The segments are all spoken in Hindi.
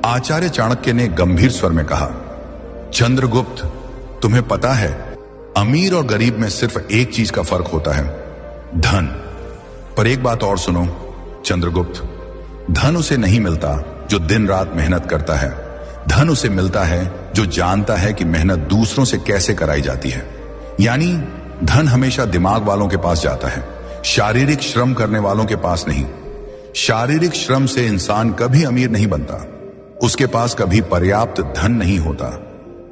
आचार्य चाणक्य ने गंभीर स्वर में कहा, चंद्रगुप्त, तुम्हें पता है अमीर और गरीब में सिर्फ एक चीज का फर्क होता है, धन। पर एक बात और सुनो चंद्रगुप्त, धन उसे नहीं मिलता जो दिन रात मेहनत करता है। धन उसे मिलता है जो जानता है कि मेहनत दूसरों से कैसे कराई जाती है। यानी धन हमेशा दिमाग वालों के पास जाता है, शारीरिक श्रम करने वालों के पास नहीं। शारीरिक श्रम से इंसान कभी अमीर नहीं बनता, उसके पास कभी पर्याप्त धन नहीं होता।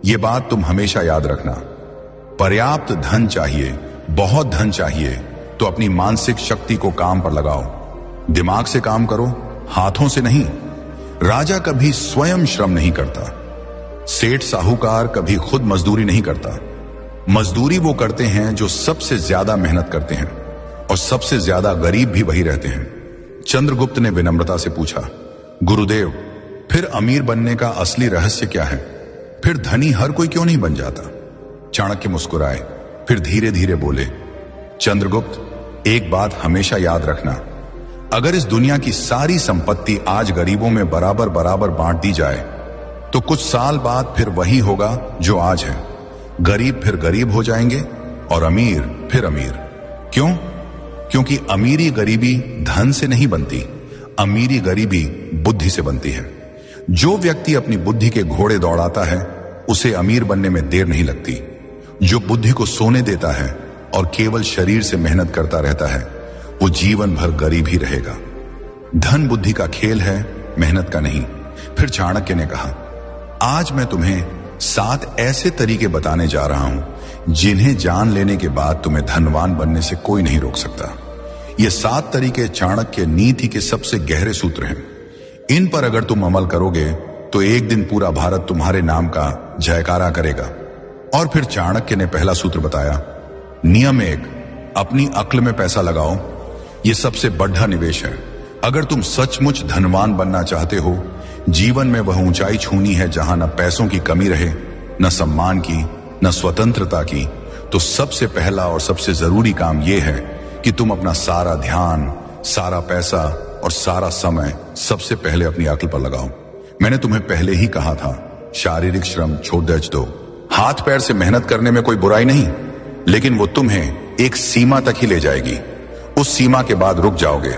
यह बात तुम हमेशा याद रखना। पर्याप्त धन चाहिए, बहुत धन चाहिए तो अपनी मानसिक शक्ति को काम पर लगाओ। दिमाग से काम करो, हाथों से नहीं। राजा कभी स्वयं श्रम नहीं करता, सेठ साहूकार कभी खुद मजदूरी नहीं करता। मजदूरी वो करते हैं जो सबसे ज्यादा मेहनत करते हैं, और सबसे ज्यादा गरीब भी वही रहते हैं। चंद्रगुप्त ने विनम्रता से पूछा, गुरुदेव, फिर अमीर बनने का असली रहस्य क्या है? फिर धनी हर कोई क्यों नहीं बन जाता? चाणक्य मुस्कुराए, फिर धीरे धीरे बोले, चंद्रगुप्त, एक बात हमेशा याद रखना, अगर इस दुनिया की सारी संपत्ति आज गरीबों में बराबर बराबर बांट दी जाए तो कुछ साल बाद फिर वही होगा जो आज है। गरीब फिर गरीब हो जाएंगे और अमीर फिर अमीर। क्यों? क्योंकि अमीरी गरीबी धन से नहीं बनती, अमीरी गरीबी बुद्धि से बनती है। जो व्यक्ति अपनी बुद्धि के घोड़े दौड़ाता है उसे अमीर बनने में देर नहीं लगती। जो बुद्धि को सोने देता है और केवल शरीर से मेहनत करता रहता है वो जीवन भर गरीब ही रहेगा। धन बुद्धि का खेल है, मेहनत का नहीं। फिर चाणक्य ने कहा, आज मैं तुम्हें 7 ऐसे तरीके बताने जा रहा हूं जिन्हें जान लेने के बाद तुम्हें धनवान बनने से कोई नहीं रोक सकता। ये 7 तरीके चाणक्य नीति के सबसे गहरे सूत्र हैं। इन पर अगर तुम अमल करोगे तो एक दिन पूरा भारत तुम्हारे नाम का जयकारा करेगा। और फिर चाणक्य ने पहला सूत्र बताया, नियम 1, अपनी अक्ल में पैसा लगाओ। यह सबसे बड़ा निवेश है। अगर तुम सचमुच धनवान बनना चाहते हो, जीवन में वह ऊंचाई छूनी है जहां न पैसों की कमी रहे, न सम्मान की, न स्वतंत्रता की, तो सबसे पहला और सबसे जरूरी काम यह है कि तुम अपना सारा ध्यान, सारा पैसा और सारा समय सबसे पहले अपनी अक्ल पर लगाओ। मैंने तुम्हें पहले ही कहा था, शारीरिक श्रम छोड़ दो। हाथ पैर से मेहनत करने में कोई बुराई नहीं, लेकिन वो तुम्हें एक सीमा तक ही ले जाएगी। उस सीमा के बाद रुक जाओगे।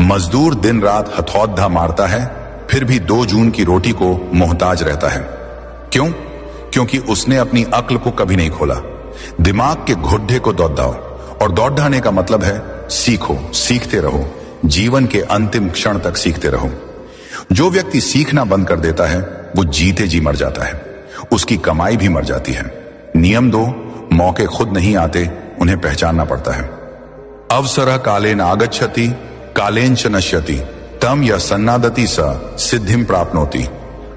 मजदूर दिन रात हथौड़ा मारता है, फिर भी 2 जून की रोटी को मोहताज रहता है। क्यों? क्योंकि उसने अपनी अक्ल को कभी नहीं खोला। दिमाग के घुड्डे को दौड़ाओ, और दौड़ाने का मतलब है सीखो, सीखते रहो, जीवन के अंतिम क्षण तक सीखते रहो। जो व्यक्ति सीखना बंद कर देता है वो जीते जी मर जाता है, उसकी कमाई भी मर जाती है। नियम 2, मौके खुद नहीं आते, उन्हें पहचानना पड़ता है। अवसरः कालेन आगच्छति, कालेन च नश्यति, तम यह सन्नादति स सिद्धिम प्राप्नोति।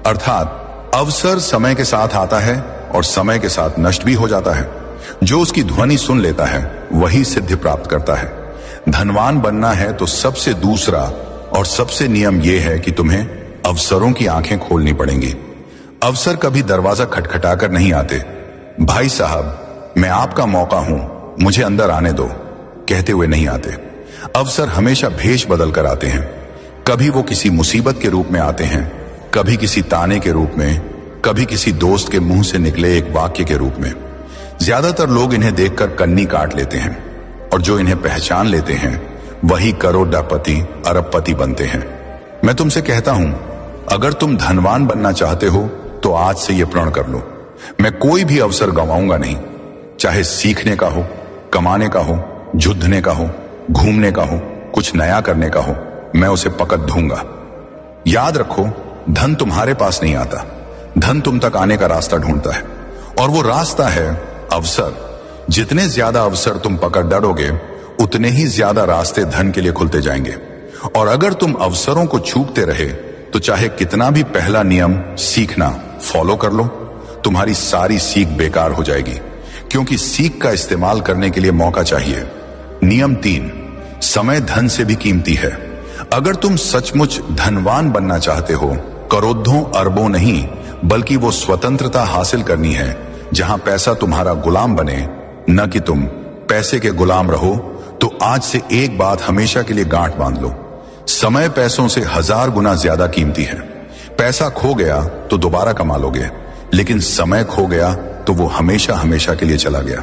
अर्थात अवसर समय के साथ आता है और समय के साथ नष्ट भी हो जाता है। जो उसकी ध्वनि सुन लेता है वही सिद्धि प्राप्त करता है। धनवान बनना है तो सबसे दूसरा और सबसे नियम यह है कि तुम्हें अवसरों की आंखें खोलनी पड़ेंगी। अवसर कभी दरवाजा खटखटाकर नहीं आते। भाई साहब, मैं आपका मौका हूं, मुझे अंदर आने दो, कहते हुए नहीं आते। अवसर हमेशा भेष बदल कर आते हैं। कभी वो किसी मुसीबत के रूप में आते हैं, कभी किसी ताने के रूप में, कभी किसी दोस्त के मुंह से निकले एक वाक्य के रूप में। ज्यादातर लोग इन्हें देखकर कन्नी काट लेते हैं, और जो इन्हें पहचान लेते हैं वही करोड़पति, अरबपति बनते हैं। मैं तुमसे कहता हूं, अगर तुम धनवान बनना चाहते हो तो आज से यह प्रण कर लो, मैं कोई भी अवसर गंवाऊंगा नहीं। चाहे सीखने का हो, कमाने का हो, जुद्धने का हो, घूमने का हो, कुछ नया करने का हो, मैं उसे पकड़ दूंगा। याद रखो, धन तुम्हारे पास नहीं आता, धन तुम तक आने का रास्ता ढूंढता है, और वो रास्ता है अवसर। जितने ज्यादा अवसर तुम पकड़ डरोगे उतने ही ज्यादा रास्ते धन के लिए खुलते जाएंगे। और अगर तुम अवसरों को चूकते रहे तो चाहे कितना भी पहला नियम सीखना फॉलो कर लो, तुम्हारी सारी सीख बेकार हो जाएगी, क्योंकि सीख का इस्तेमाल करने के लिए मौका चाहिए। नियम 3, समय धन से भी कीमती है। अगर तुम सचमुच धनवान बनना चाहते हो, करोड़ों अरबों नहीं बल्कि वो स्वतंत्रता हासिल करनी है जहां पैसा तुम्हारा गुलाम बने, न कि तुम पैसे के गुलाम रहो, तो आज से एक बात हमेशा के लिए गांठ बांध लो, समय पैसों से 1000 गुना ज्यादा कीमती है। पैसा खो गया तो दोबारा कमा लोगे, लेकिन समय खो गया तो वो हमेशा हमेशा के लिए चला गया।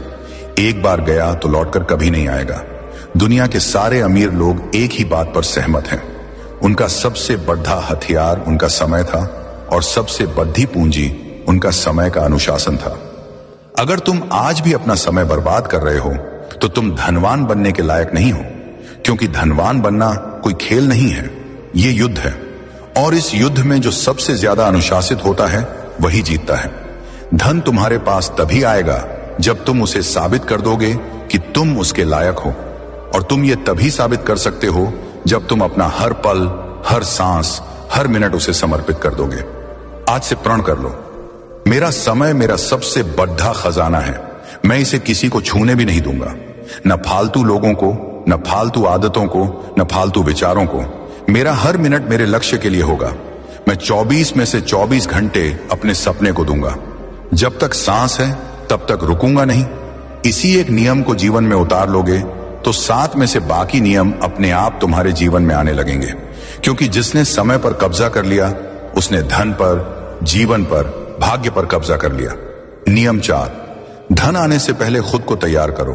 एक बार गया तो लौटकर कभी नहीं आएगा। दुनिया के सारे अमीर लोग एक ही बात पर सहमत हैं, उनका सबसे बड़ा हथियार उनका समय था और सबसे बड़ी पूंजी उनका समय का अनुशासन था। अगर तुम आज भी अपना समय बर्बाद कर रहे हो तो तुम धनवान बनने के लायक नहीं हो, क्योंकि धनवान बनना कोई खेल नहीं है, ये युद्ध है। और इस युद्ध में जो सबसे ज्यादा अनुशासित होता है वही जीतता है। धन तुम्हारे पास तभी आएगा जब तुम उसे साबित कर दोगे कि तुम उसके लायक हो, और तुम ये तभी साबित कर सकते हो जब तुम अपना हर पल, हर सांस, हर मिनट उसे समर्पित कर दोगे। आज से प्रण कर लो, मेरा समय मेरा सबसे बड़ा खजाना है, मैं इसे किसी को छूने भी नहीं दूंगा, न फालतू लोगों को, न फालतू आदतों को, न फालतू विचारों को। मेरा हर मिनट मेरे लक्ष्य के लिए होगा। मैं 24 में से 24 घंटे अपने सपने को दूंगा। जब तक सांस है तब तक रुकूंगा नहीं। इसी एक नियम को जीवन में उतार लोगे तो 7 में से बाकी नियम अपने आप तुम्हारे जीवन में आने लगेंगे, क्योंकि जिसने समय पर कब्जा कर लिया उसने धन पर, जीवन पर, भाग्य पर कब्जा कर लिया। नियम 4, धन आने से पहले खुद को तैयार करो।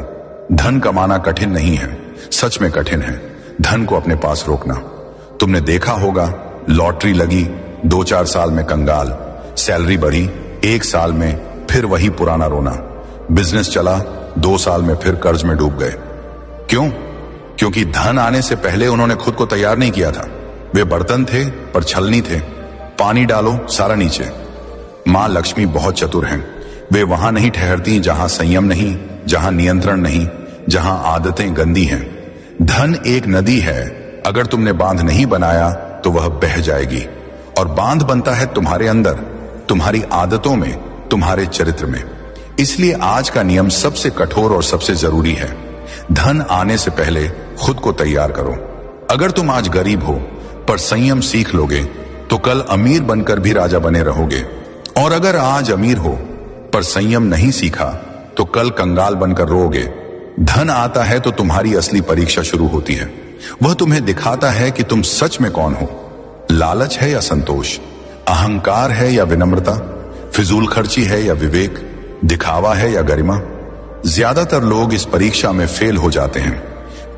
धन कमाना कठिन नहीं है, सच में कठिन है धन को अपने पास रोकना। तुमने देखा होगा, लॉटरी लगी, 2-4 साल में कंगाल, सैलरी बढ़ी, 1 साल में फिर वही पुराना रोना, बिजनेस चला, 2 साल में फिर कर्ज में डूब गए। क्यों? क्योंकि धन आने से पहले उन्होंने खुद को तैयार नहीं किया था। वे बर्तन थे पर छलनी थे। पानी डालो सारा नीचे। मां लक्ष्मी बहुत चतुर हैं, वे वहां नहीं ठहरती जहां संयम नहीं, जहां नियंत्रण नहीं, जहां आदतें गंदी हैं। धन एक नदी है, अगर तुमने बांध नहीं बनाया तो वह बह जाएगी, और बांध बनता है तुम्हारे अंदर, तुम्हारी आदतों में, तुम्हारे चरित्र में। इसलिए आज का नियम सबसे कठोर और सबसे जरूरी है। धन आने से पहले खुद को तैयार करो। अगर तुम आज गरीब हो पर संयम सीख लोगे तो कल अमीर बनकर भी राजा बने रहोगे, और अगर आज अमीर हो पर संयम नहीं सीखा तो कल कंगाल बनकर रोओगे। धन आता है तो तुम्हारी असली परीक्षा शुरू होती है। वह तुम्हें दिखाता है कि तुम सच में कौन हो। लालच है या संतोष, अहंकार है या विनम्रता, फिजूल खर्ची है या विवेक, दिखावा है या गरिमा। ज्यादातर लोग इस परीक्षा में फेल हो जाते हैं।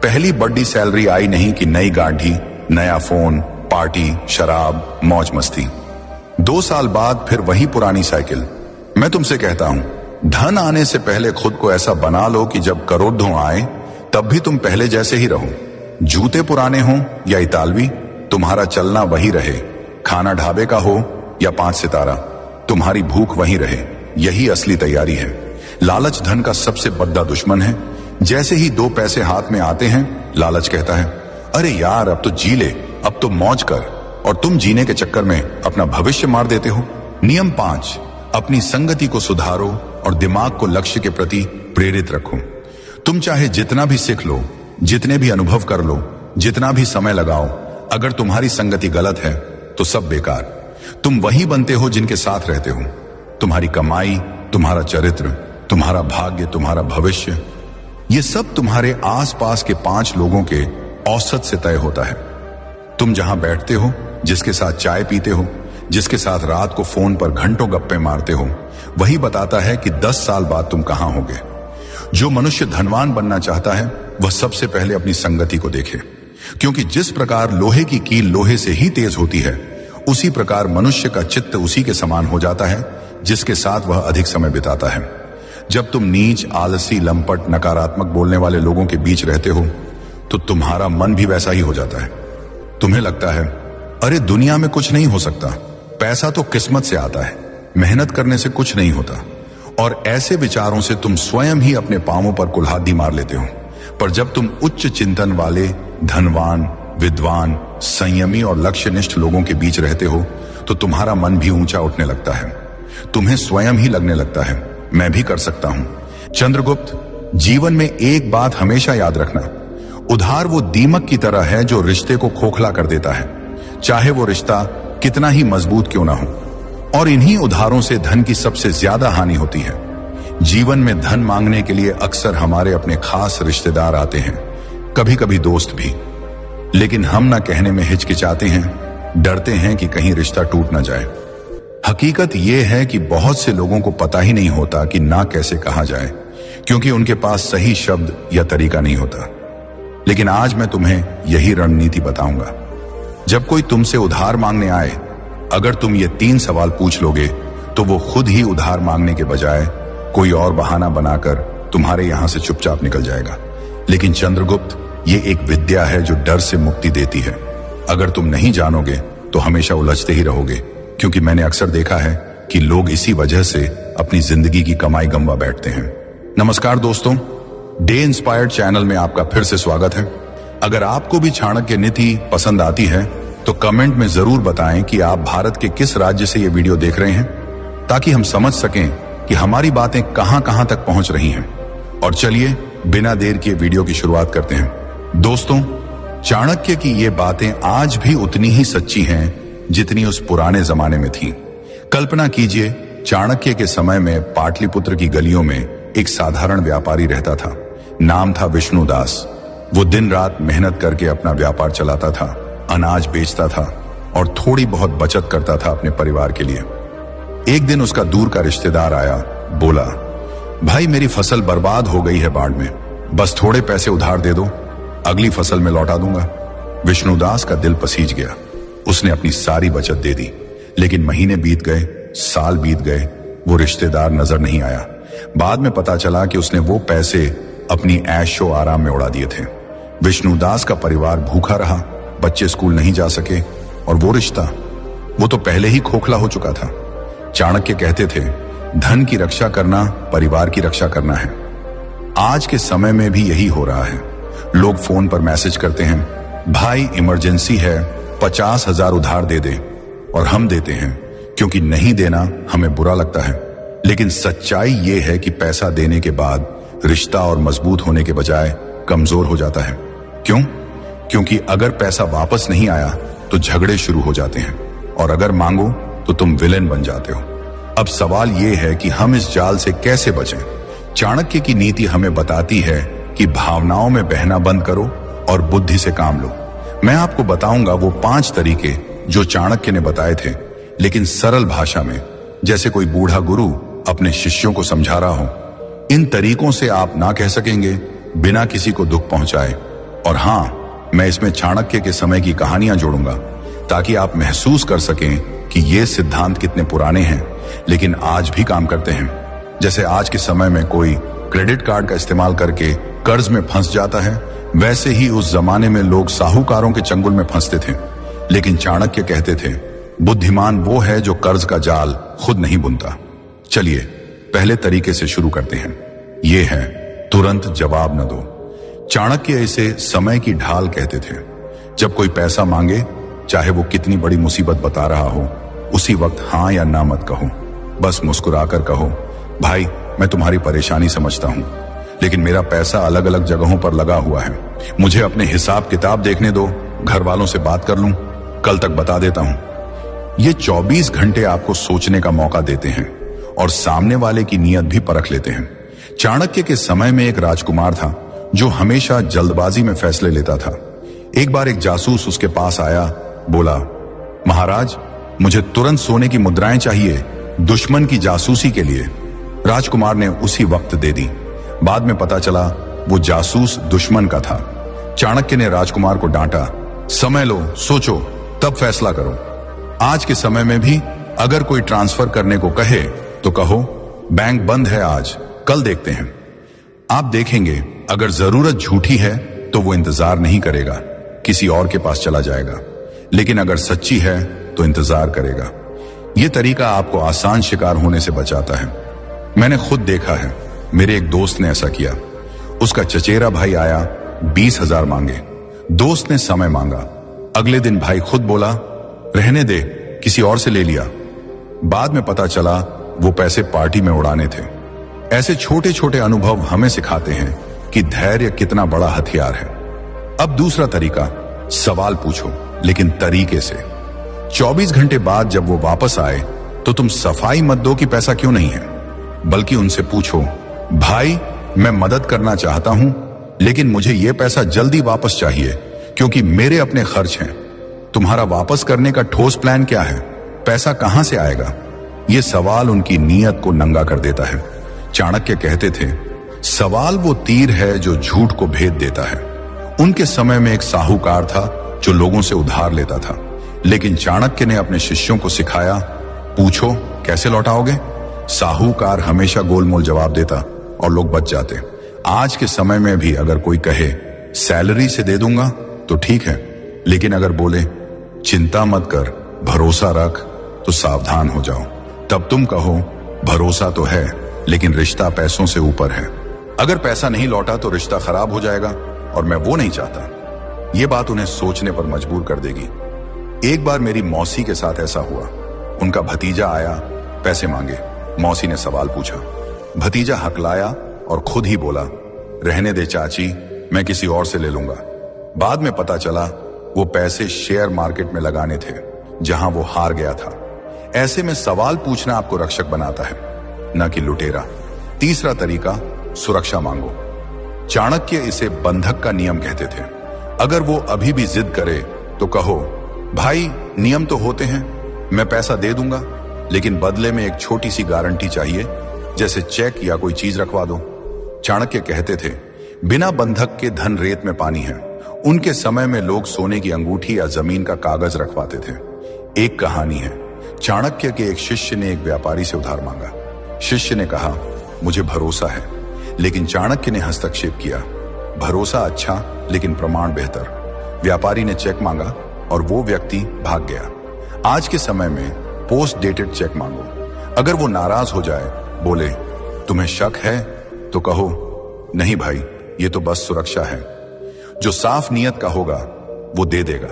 पहली बड़ी सैलरी आई नहीं कि नई गाड़ी, नया फोन, पार्टी, शराब, मौज मस्ती। 2 साल बाद फिर वही पुरानी साइकिल। मैं तुमसे कहता हूं, धन आने से पहले खुद को ऐसा बना लो कि जब करोड़ों आए तब भी तुम पहले जैसे ही रहो। जूते पुराने हों या इतालवी, तुम्हारा चलना वही रहे। खाना ढाबे का हो या 5 सितारा, तुम्हारी भूख वही रहे। यही असली तैयारी है। लालच धन का सबसे बड़ा दुश्मन है। जैसे ही 2 पैसे हाथ में आते हैं, लालच कहता है, अरे यार अब तो जी ले, अब तो मौज कर, और तुम जीने के चक्कर में अपना भविष्य मार देते हो। नियम 5, अपनी संगति को सुधारो और दिमाग को लक्ष्य के प्रति प्रेरित रखो। तुम चाहे जितना भी सीख लो, जितने भी अनुभव कर लो, जितना भी समय लगाओ, अगर तुम्हारी संगति गलत है तो सब बेकार। तुम वही बनते हो जिनके साथ रहते हो। तुम्हारी कमाई, तुम्हारा चरित्र, तुम्हारा भाग्य, तुम्हारा भविष्य, ये सब तुम्हारे आसपास के 5 लोगों के औसत से तय होता है। तुम जहां बैठते हो, जिसके साथ चाय पीते हो, जिसके साथ रात को फोन पर घंटों गप्पे मारते हो, वही बताता है कि 10 साल बाद तुम कहां होगे। जो मनुष्य धनवान बनना चाहता है वह सबसे पहले अपनी संगति को देखे, क्योंकि जिस प्रकार लोहे की कील लोहे से ही तेज होती है, उसी प्रकार मनुष्य का चित्त उसी के समान हो जाता है जिसके साथ वह अधिक समय बिताता है। जब तुम नीच, आलसी, लंपट, नकारात्मक बोलने वाले लोगों के बीच रहते हो तो तुम्हारा मन भी वैसा ही हो जाता है। तुम्हें लगता है, अरे दुनिया में कुछ नहीं हो सकता, पैसा तो किस्मत से आता है, मेहनत करने से कुछ नहीं होता, और ऐसे विचारों से तुम स्वयं ही अपने पांवों पर कुल्हाड़ी मार लेते हो। पर जब तुम उच्च चिंतन वाले, धनवान, विद्वान, संयमी और लक्ष्यनिष्ठ लोगों के बीच रहते हो तो तुम्हारा मन भी ऊंचा उठने लगता है। तुम्हें स्वयं ही लगने लगता है, मैं भी कर सकता हूं। चंद्रगुप्त, जीवन में एक बात हमेशा याद रखना, उधार वो दीमक की तरह है जो रिश्ते को खोखला कर देता है, चाहे वो रिश्ता कितना ही मजबूत क्यों ना हो। और इन्हीं उधारों से धन की सबसे ज्यादा हानि होती है। जीवन में धन मांगने के लिए अक्सर हमारे अपने खास रिश्तेदार आते हैं, कभी कभी दोस्त भी, लेकिन हम ना कहने में हिचकिचाते हैं, डरते हैं कि कहीं रिश्ता टूट न जाए। हकीकत यह है कि बहुत से लोगों को पता ही नहीं होता कि ना कैसे कहा जाए, क्योंकि उनके पास सही शब्द या तरीका नहीं होता। लेकिन आज मैं तुम्हें यही रणनीति बताऊंगा। जब कोई तुमसे उधार मांगने आए, अगर तुम ये 3 सवाल पूछ लोगे तो वो खुद ही उधार मांगने के बजाय कोई और बहाना बनाकर तुम्हारे यहां से चुपचाप निकल जाएगा। लेकिन चंद्रगुप्त, ये एक विद्या है जो डर से मुक्ति देती है। अगर तुम नहीं जानोगे तो हमेशा उलझते ही रहोगे, क्योंकि मैंने अक्सर देखा है कि लोग इसी वजह से अपनी जिंदगी की कमाई गंवा बैठते हैं। नमस्कार दोस्तों, डे इंस्पायर्ड चैनल में आपका फिर से स्वागत है। अगर आपको भी चाणक्य नीति पसंद आती है तो कमेंट में जरूर बताएं कि आप भारत के किस राज्य से ये वीडियो देख रहे हैं, ताकि हम समझ सकें कि हमारी बातें कहां कहां तक पहुंच रही हैं। और चलिए बिना देर किए वीडियो की शुरुआत करते हैं। दोस्तों, चाणक्य की ये बातें आज भी उतनी ही सच्ची हैं जितनी उस पुराने जमाने में थी। कल्पना कीजिए, चाणक्य के समय में पाटलिपुत्र की गलियों में एक साधारण व्यापारी रहता था। नाम था विष्णुदास। वो दिन रात मेहनत करके अपना व्यापार चलाता था, अनाज बेचता था और थोड़ी बहुत बचत करता था अपने परिवार के लिए। एक दिन उसका दूर का रिश्तेदार आया, बोला, भाई मेरी फसल बर्बाद हो गई है बाढ़ में, बस थोड़े पैसे उधार दे दो, अगली फसल में लौटा दूंगा। विष्णुदास का दिल पसीज गया। उसने अपनी सारी बचत दे दी, लेकिन महीने बीत गए, साल बीत गए, वो रिश्तेदार नजर नहीं आया। बाद में पता चला कि उसने वो पैसे अपनी ऐशो आराम में उड़ा दिए थे। विष्णुदास का परिवार भूखा रहा, बच्चे स्कूल नहीं जा सके और वो रिश्ता, वो तो पहले ही खोखला हो चुका था। चाणक्य कहते थे, धन की रक्षा करना परिवार की रक्षा करना है। आज के समय में भी यही हो रहा है। लोग फोन पर मैसेज करते हैं, भाई इमरजेंसी है, 50,000 उधार दे दे, और हम देते हैं क्योंकि नहीं देना हमें बुरा लगता है। लेकिन सच्चाई ये है कि पैसा देने के बाद रिश्ता और मजबूत होने के बजाय कमजोर हो जाता है। क्यों? क्योंकि अगर पैसा वापस नहीं आया तो झगड़े शुरू हो जाते हैं, और अगर मांगो तो तुम विलेन बन जाते हो। अब सवाल यह है कि हम इस जाल से कैसे बचें? चाणक्य की नीति हमें बताती है कि भावनाओं में बहना बंद करो और बुद्धि से काम लो। मैं आपको बताऊंगा वो 5 तरीके जो चाणक्य ने बताए थे, लेकिन सरल भाषा में, जैसे कोई बूढ़ा गुरु अपने शिष्यों को समझा रहा हो। इन तरीकों से आप ना कह सकेंगे बिना किसी को दुख पहुंचाए। और हां, मैं इसमें चाणक्य के समय की कहानियां जोड़ूंगा, ताकि आप महसूस कर सकें कि ये सिद्धांत कितने पुराने हैं लेकिन आज भी काम करते हैं। जैसे आज के समय में कोई क्रेडिट कार्ड का इस्तेमाल करके कर्ज में फंस जाता है, वैसे ही उस जमाने में लोग साहूकारों के चंगुल में फंसते थे। लेकिन चाणक्य कहते थे, बुद्धिमान वो है जो कर्ज का जाल खुद नहीं बुनता। चलिए पहले तरीके से शुरू करते हैं। ये है तुरंत जवाब न दो। चाणक्य इसे समय की ढाल कहते थे। जब कोई पैसा मांगे, चाहे वो कितनी बड़ी मुसीबत बता रहा हो, उसी वक्त हाँ या ना मत कहो। बस मुस्कुराकर कहो, भाई मैं तुम्हारी परेशानी समझता हूं, लेकिन मेरा पैसा अलग अलग जगहों पर लगा हुआ है, मुझे अपने हिसाब किताब देखने दो, घर वालों से बात कर लूं, कल तक बता देता हूं। ये 24 घंटे आपको सोचने का मौका देते हैं और सामने वाले की नीयत भी परख लेते हैं। चाणक्य के समय में एक राजकुमार था जो हमेशा जल्दबाजी में फैसले लेता था। एक बार एक जासूस उसके पास आया, बोला, महाराज मुझे तुरंत सोने की मुद्राएं चाहिए, दुश्मन की जासूसी के लिए। राजकुमार ने उसी वक्त दे दी। बाद में पता चला वो जासूस दुश्मन का था। चाणक्य ने राजकुमार को डांटा, समय लो, सोचो, तब फैसला करो। आज के समय में भी अगर कोई ट्रांसफर करने को कहे तो कहो, बैंक बंद है आज, कल देखते हैं। आप देखेंगे अगर जरूरत झूठी है तो वो इंतजार नहीं करेगा, किसी और के पास चला जाएगा। लेकिन अगर सच्ची है तो इंतजार करेगा। यह तरीका आपको आसान शिकार होने से बचाता है। मैंने खुद देखा है, मेरे एक दोस्त ने ऐसा किया। उसका चचेरा भाई आया, 20,000 मांगे। दोस्त ने समय मांगा। अगले दिन भाई खुद बोला, रहने दे, किसी और से ले लिया। बाद में पता चला वो पैसे पार्टी में उड़ाने थे। ऐसे छोटे छोटे अनुभव हमें सिखाते हैं कि धैर्य कितना बड़ा हथियार है। अब दूसरा तरीका, सवाल पूछो लेकिन तरीके से। 24 घंटे बाद जब वो वापस आए तो तुम सफाई मत दो कि पैसा क्यों नहीं है, बल्कि उनसे पूछो, भाई मैं मदद करना चाहता हूं लेकिन मुझे ये पैसा जल्दी वापस चाहिए क्योंकि मेरे अपने खर्च हैं। तुम्हारा वापस करने का ठोस प्लान क्या है? पैसा कहां से आएगा? ये सवाल उनकी नीयत को नंगा कर देता है। चाणक्य कहते थे, सवाल वो तीर है जो झूठ को भेद देता है। उनके समय में एक साहूकार था जो लोगों से उधार लेता था, लेकिन चाणक्य ने अपने शिष्यों को सिखाया, पूछो कैसे लौटाओगे? साहूकार हमेशा गोलमोल जवाब देता और लोग बच जाते। आज के समय में भी अगर कोई कहे सैलरी से दे दूंगा तो ठीक है, लेकिन अगर बोले चिंता मत कर, भरोसा रख, तो सावधान हो जाओ। तब तुम कहो भरोसा तो है लेकिन रिश्ता पैसों से ऊपर है। अगर पैसा नहीं लौटा तो रिश्ता खराब हो जाएगा और मैं वो नहीं चाहता। ये बात उन्हें सोचने पर मजबूर कर देगी। एक बार मेरी मौसी के साथ ऐसा हुआ। उनका भतीजा आया, पैसे मांगे। मौसी ने सवाल पूछा। भतीजा हकलाया और खुद ही बोला, रहने दे चाची, मैं किसी और से ले लूंगा। बाद में पता चला वो पैसे शेयर मार्केट में लगाने थे जहां वो हार गया था। ऐसे में सवाल पूछना आपको रक्षक बनाता है, न कि लुटेरा। तीसरा तरीका, सुरक्षा मांगो। चाणक्य इसे बंधक का नियम कहते थे। अगर वो अभी भी जिद करे तो कहो, भाई नियम तो होते हैं, मैं पैसा दे दूंगा, लेकिन बदले में एक छोटी सी गारंटी चाहिए, जैसे चेक या कोई चीज रखवा दो। चाणक्य कहते थे, बिना बंधक के धन रेत में पानी है। उनके समय में लोग सोने की अंगूठी या जमीन का कागज रखवाते थे। एक कहानी है, चाणक्य के एक शिष्य ने एक व्यापारी से उधार मांगा। शिष्य ने कहा, मुझे भरोसा है, लेकिन चाणक्य ने हस्तक्षेप किया, भरोसा अच्छा लेकिन प्रमाण बेहतर। व्यापारी ने चेक मांगा और वो व्यक्ति भाग गया। आज के समय में पोस्ट डेटेड चेक मांगो। अगर वो नाराज हो जाए, बोले तुम्हें शक है, तो कहो नहीं भाई, ये तो बस सुरक्षा है। जो साफ नियत का होगा वो दे देगा,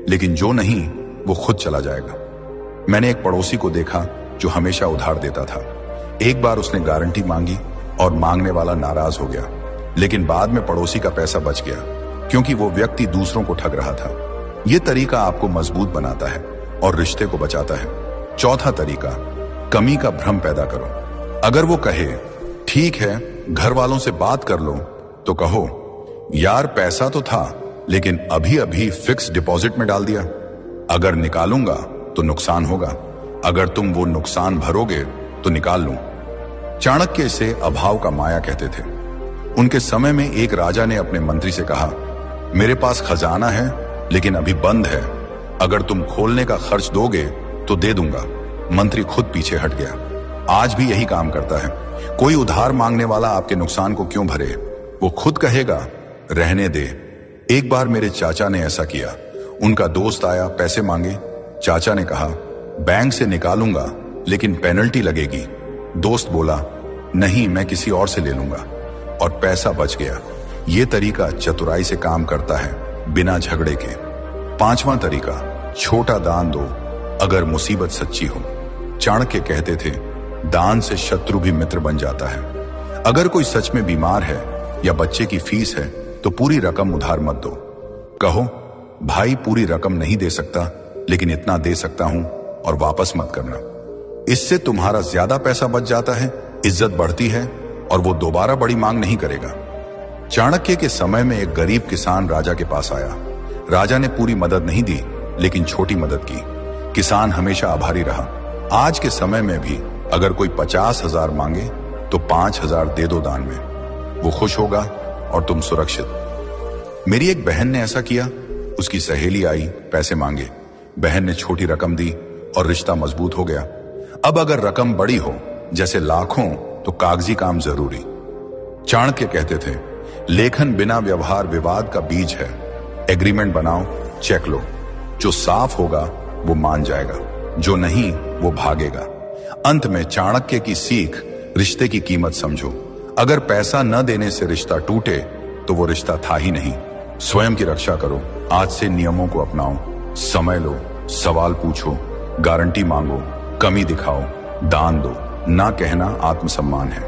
लेकिन जो नहीं वो खुद चला जाएगा। मैंने एक पड़ोसी को देखा जो हमेशा उधार देता था। एक बार उसने गारंटी मांगी और मांगने वाला नाराज हो गया, लेकिन बाद में पड़ोसी का पैसा बच गया क्योंकि वो व्यक्ति दूसरों को ठग रहा था। ये तरीका आपको मजबूत बनाता है और रिश्ते को बचाता है। चौथा तरीका, कमी का भ्रम पैदा करो। अगर वो कहे ठीक है, घर वालों से बात कर लो, तो कहो यार पैसा तो था, लेकिन अभी अभी फिक्स डिपॉजिट में डाल दिया, अगर निकालूंगा तो नुकसान होगा, अगर तुम वो नुकसान भरोगे तो निकाल लूं। चाणक्य इसे अभाव का माया कहते थे। उनके समय में एक राजा ने अपने मंत्री से कहा, मेरे पास खजाना है लेकिन अभी बंद है, अगर तुम खोलने का खर्च दोगे तो दे दूंगा। मंत्री खुद पीछे हट गया। आज भी यही काम करता है। कोई उधार मांगने वाला आपके नुकसान को क्यों भरे? वो खुद कहेगा रहने दे। एक बार मेरे चाचा ने ऐसा किया। उनका दोस्त आया, पैसे मांगे। चाचा ने कहा बैंक से निकालूंगा लेकिन पेनल्टी लगेगी। दोस्त बोला नहीं, मैं किसी और से ले लूंगा, और पैसा बच गया। ये तरीका चतुराई से काम करता है, बिना झगड़े के। पांचवा तरीका, छोटा दान दो अगर मुसीबत सच्ची हो। चाणक्य कहते थे, दान से शत्रु भी मित्र बन जाता है। अगर कोई सच में बीमार है या बच्चे की फीस है तो पूरी रकम उधार मत दो। कहो भाई पूरी रकम नहीं दे सकता, लेकिन इतना दे सकता हूं और वापस मत करना। इससे तुम्हारा ज्यादा पैसा बच जाता है, इज्जत बढ़ती है और वो दोबारा बड़ी मांग नहीं करेगा। चाणक्य के समय में एक गरीब किसान राजा के पास आया। राजा ने पूरी मदद नहीं दी, लेकिन छोटी मदद की। किसान हमेशा आभारी रहा। आज के समय में भी अगर कोई 50,000 मांगे तो 5,000 दे दो दान में। वो खुश होगा और तुम सुरक्षित। मेरी एक बहन ने ऐसा किया। उसकी सहेली आई, पैसे मांगे। बहन ने छोटी रकम दी और रिश्ता मजबूत हो गया। अब अगर रकम बड़ी हो, जैसे लाखों, तो कागजी काम जरूरी। चाणक्य कहते थे, लेखन बिना व्यवहार विवाद का बीज है। एग्रीमेंट बनाओ, चेक लो। जो साफ होगा वो मान जाएगा, जो नहीं वो भागेगा। अंत में चाणक्य की सीख, रिश्ते की कीमत समझो। अगर पैसा न देने से रिश्ता टूटे तो वो रिश्ता था ही नहीं। स्वयं की रक्षा करो। आज से नियमों को अपनाओ। समय लो, सवाल पूछो, गारंटी मांगो, कमी दिखाओ, दान दो। ना कहना आत्मसम्मान है।